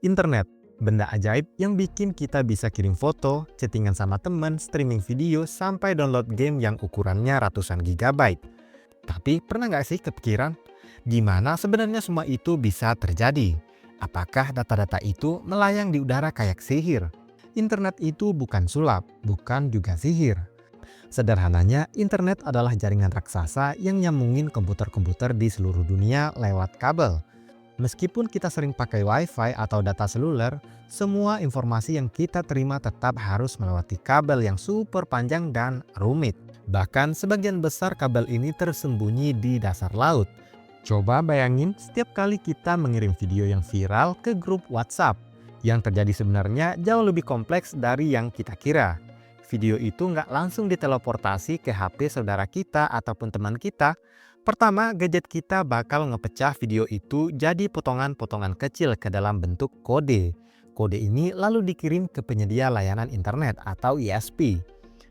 Internet, benda ajaib yang bikin kita bisa kirim foto, chattingan sama temen, streaming video, sampai download game yang ukurannya ratusan gigabyte. Tapi pernah nggak sih kepikiran, gimana sebenarnya semua itu bisa terjadi? Apakah data-data itu melayang di udara kayak sihir? Internet itu bukan sulap, bukan juga sihir. Sederhananya, internet adalah jaringan raksasa yang nyambungin komputer-komputer di seluruh dunia lewat kabel. Meskipun kita sering pakai Wi-Fi atau data seluler, semua informasi yang kita terima tetap harus melewati kabel yang super panjang dan rumit. Bahkan sebagian besar kabel ini tersembunyi di dasar laut. Coba bayangin setiap kali kita mengirim video yang viral ke grup WhatsApp. Yang terjadi sebenarnya jauh lebih kompleks dari yang kita kira. Video itu nggak langsung diteleportasi ke HP saudara kita ataupun teman kita. Pertama, gadget kita bakal ngepecah video itu jadi potongan-potongan kecil ke dalam bentuk kode. Kode ini lalu dikirim ke penyedia layanan internet atau ISP,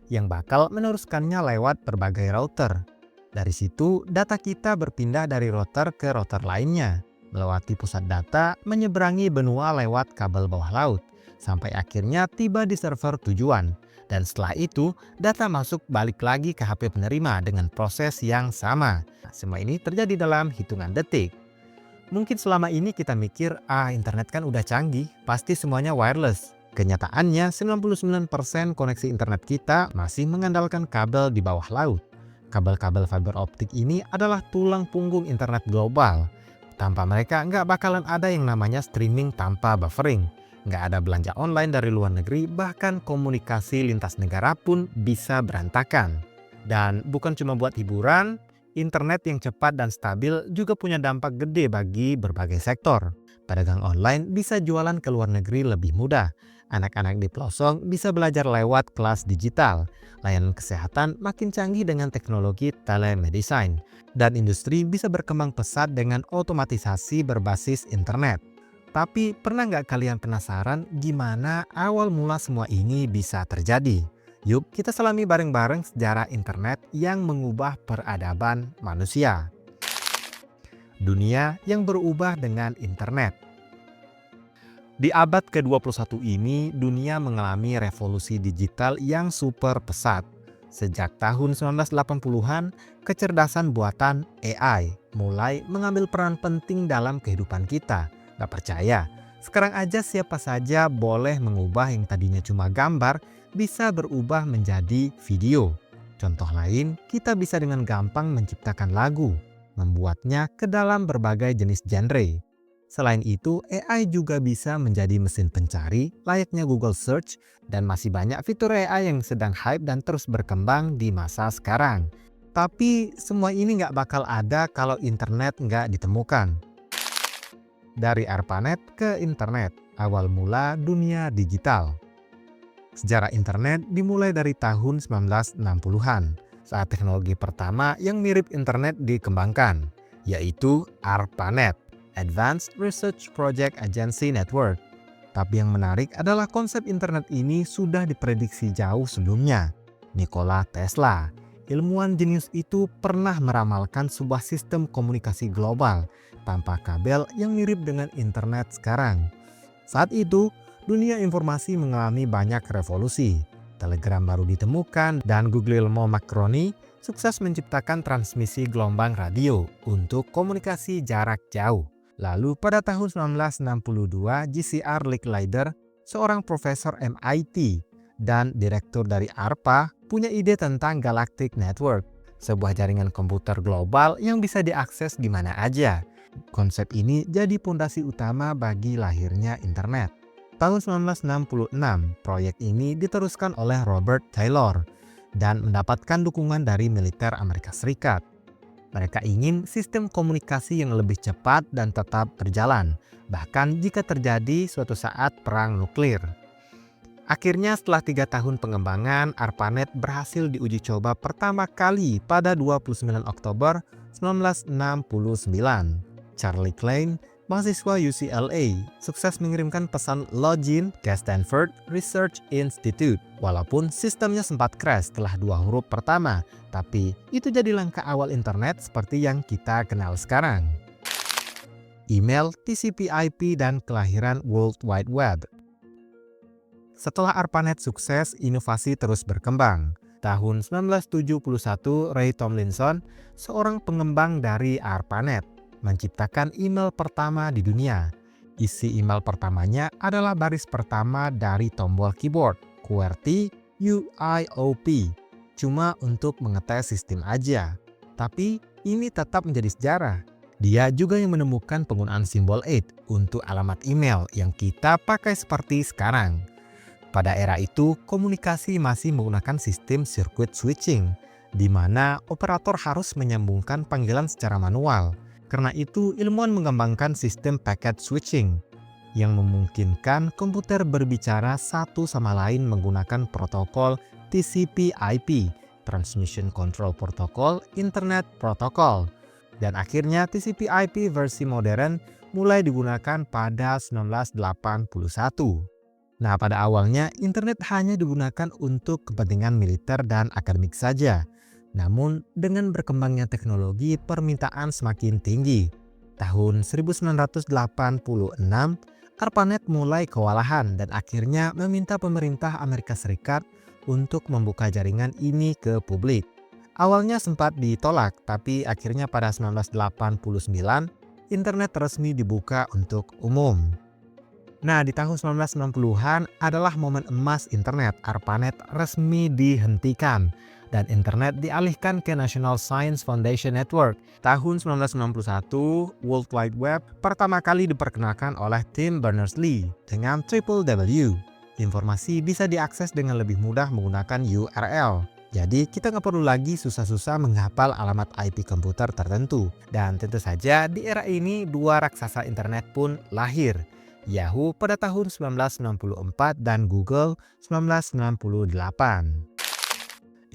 yang bakal meneruskannya lewat berbagai router. Dari situ, data kita berpindah dari router ke router lainnya, melewati pusat data, menyeberangi benua lewat kabel bawah laut, sampai akhirnya tiba di server tujuan. Dan setelah itu, data masuk balik lagi ke HP penerima dengan proses yang sama. Semua ini terjadi dalam hitungan detik. Mungkin selama ini kita mikir, internet kan udah canggih, pasti semuanya wireless. Kenyataannya, 99% koneksi internet kita masih mengandalkan kabel di bawah laut. Kabel-kabel fiber optik ini adalah tulang punggung internet global. Tanpa mereka, nggak bakalan ada yang namanya streaming tanpa buffering. Nggak ada belanja online dari luar negeri, bahkan komunikasi lintas negara pun bisa berantakan. Dan bukan cuma buat hiburan, internet yang cepat dan stabil juga punya dampak gede bagi berbagai sektor. Pedagang online bisa jualan ke luar negeri lebih mudah. Anak-anak di pelosok bisa belajar lewat kelas digital. Layanan kesehatan makin canggih dengan teknologi telemedicine. Dan industri bisa berkembang pesat dengan otomatisasi berbasis internet. Tapi pernah nggak kalian penasaran gimana awal mula semua ini bisa terjadi? Yuk kita selami bareng-bareng sejarah internet yang mengubah peradaban manusia. Dunia yang berubah dengan internet. Di abad ke-21 ini, dunia mengalami revolusi digital yang super pesat. Sejak tahun 1980-an, kecerdasan buatan AI mulai mengambil peran penting dalam kehidupan kita. Gak percaya? Sekarang aja siapa saja boleh mengubah yang tadinya cuma gambar bisa berubah menjadi video. Contoh lain, kita bisa dengan gampang menciptakan lagu, membuatnya ke dalam berbagai jenis genre. Selain itu, AI juga bisa menjadi mesin pencari layaknya Google Search dan masih banyak fitur AI yang sedang hype dan terus berkembang di masa sekarang. Tapi semua ini nggak bakal ada kalau internet nggak ditemukan. Dari ARPANET ke internet, awal mula dunia digital. Sejarah internet dimulai dari tahun 1960-an, saat teknologi pertama yang mirip internet dikembangkan, yaitu ARPANET, Advanced Research Project Agency Network. Tapi yang menarik adalah konsep internet ini sudah diprediksi jauh sebelumnya. Nikola Tesla, ilmuwan jenius itu pernah meramalkan sebuah sistem komunikasi global tanpa kabel yang mirip dengan internet sekarang. Saat itu, dunia informasi mengalami banyak revolusi. Telegram baru ditemukan dan Guglielmo Marconi sukses menciptakan transmisi gelombang radio untuk komunikasi jarak jauh. Lalu pada tahun 1962, J.C.R. Licklider, seorang profesor MIT dan direktur dari ARPA, punya ide tentang Galactic Network, sebuah jaringan komputer global yang bisa diakses di mana aja. Konsep ini jadi pondasi utama bagi lahirnya internet. Tahun 1966, proyek ini diteruskan oleh Robert Taylor dan mendapatkan dukungan dari militer Amerika Serikat. Mereka ingin sistem komunikasi yang lebih cepat dan tetap berjalan, bahkan jika terjadi suatu saat perang nuklir. Akhirnya setelah 3 tahun pengembangan, ARPANET berhasil diuji coba pertama kali pada 29 Oktober 1969. Charlie Klein, mahasiswa UCLA, sukses mengirimkan pesan login ke Stanford Research Institute. Walaupun sistemnya sempat crash setelah 2 huruf pertama, tapi itu jadi langkah awal internet seperti yang kita kenal sekarang. email, TCP/IP, dan kelahiran World Wide Web. Setelah ARPANET sukses, inovasi terus berkembang. Tahun 1971, Ray Tomlinson, seorang pengembang dari ARPANET, menciptakan email pertama di dunia. Isi email pertamanya adalah baris pertama dari tombol keyboard, QWERTY UIOP, cuma untuk mengetes sistem aja. Tapi ini tetap menjadi sejarah. Dia juga yang menemukan penggunaan simbol 8 untuk alamat email yang kita pakai seperti sekarang. Pada era itu, komunikasi masih menggunakan sistem circuit switching, di mana operator harus menyambungkan panggilan secara manual. Karena itu, ilmuwan mengembangkan sistem packet switching, yang memungkinkan komputer berbicara satu sama lain menggunakan protokol TCP/IP, Transmission Control Protocol, Internet Protocol. Dan akhirnya TCP/IP versi modern mulai digunakan pada 1981. Nah, pada awalnya internet hanya digunakan untuk kepentingan militer dan akademik saja. Namun, dengan berkembangnya teknologi, permintaan semakin tinggi. Tahun 1986, ARPANET mulai kewalahan dan akhirnya meminta pemerintah Amerika Serikat untuk membuka jaringan ini ke publik. Awalnya sempat ditolak, tapi akhirnya pada 1989, internet resmi dibuka untuk umum. Nah, di tahun 1990-an adalah momen emas internet. ARPANET resmi dihentikan dan internet dialihkan ke National Science Foundation Network. Tahun 1991, World Wide Web pertama kali diperkenalkan oleh Tim Berners-Lee dengan www. Informasi bisa diakses dengan lebih mudah menggunakan URL. Jadi kita nggak perlu lagi susah-susah menghafal alamat IP komputer tertentu. Dan tentu saja di era ini dua raksasa internet pun lahir. Yahoo pada tahun 1994 dan Google 1998.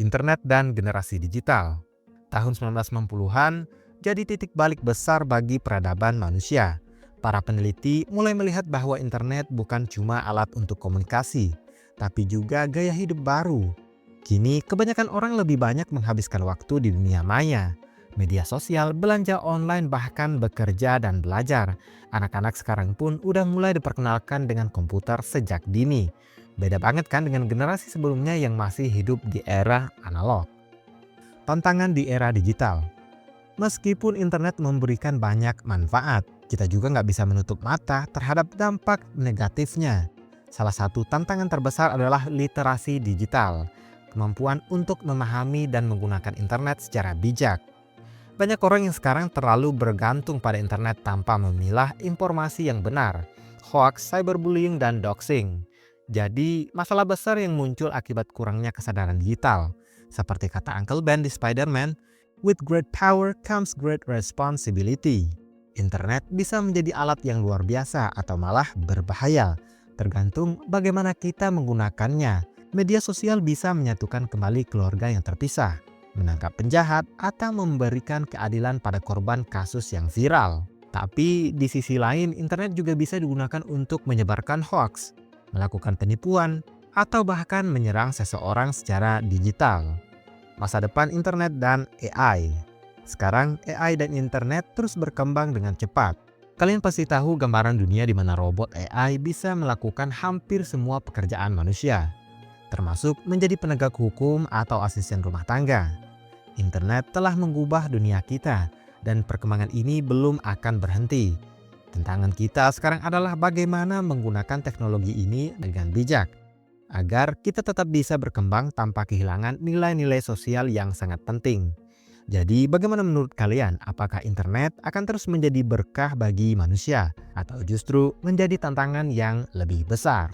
Internet dan generasi digital. Tahun 1990-an jadi titik balik besar bagi peradaban manusia. Para peneliti mulai melihat bahwa internet bukan cuma alat untuk komunikasi, tapi juga gaya hidup baru. Kini kebanyakan orang lebih banyak menghabiskan waktu di dunia maya, media sosial, belanja online, bahkan bekerja dan belajar. Anak-anak sekarang pun udah mulai diperkenalkan dengan komputer sejak dini. Beda banget kan dengan generasi sebelumnya yang masih hidup di era analog. Tantangan di era digital. Meskipun internet memberikan banyak manfaat, kita juga nggak bisa menutup mata terhadap dampak negatifnya. Salah satu tantangan terbesar adalah literasi digital, kemampuan untuk memahami dan menggunakan internet secara bijak. Banyak orang yang sekarang terlalu bergantung pada internet tanpa memilah informasi yang benar, hoax, cyberbullying, dan doxing. Jadi, masalah besar yang muncul akibat kurangnya kesadaran digital. Seperti kata Uncle Ben di Spider-Man, "With great power comes great responsibility." Internet bisa menjadi alat yang luar biasa atau malah berbahaya, tergantung bagaimana kita menggunakannya. Media sosial bisa menyatukan kembali keluarga yang terpisah, menangkap penjahat, atau memberikan keadilan pada korban kasus yang viral. Tapi di sisi lain, internet juga bisa digunakan untuk menyebarkan hoax, melakukan penipuan, atau bahkan menyerang seseorang secara digital. Masa depan internet dan AI. Sekarang AI dan internet terus berkembang dengan cepat. Kalian pasti tahu gambaran dunia di mana robot AI bisa melakukan hampir semua pekerjaan manusia, termasuk menjadi penegak hukum atau asisten rumah tangga. Internet telah mengubah dunia kita, dan perkembangan ini belum akan berhenti. Tantangan kita sekarang adalah bagaimana menggunakan teknologi ini dengan bijak, agar kita tetap bisa berkembang tanpa kehilangan nilai-nilai sosial yang sangat penting. Jadi bagaimana menurut kalian? Apakah internet akan terus menjadi berkah bagi manusia, atau justru menjadi tantangan yang lebih besar?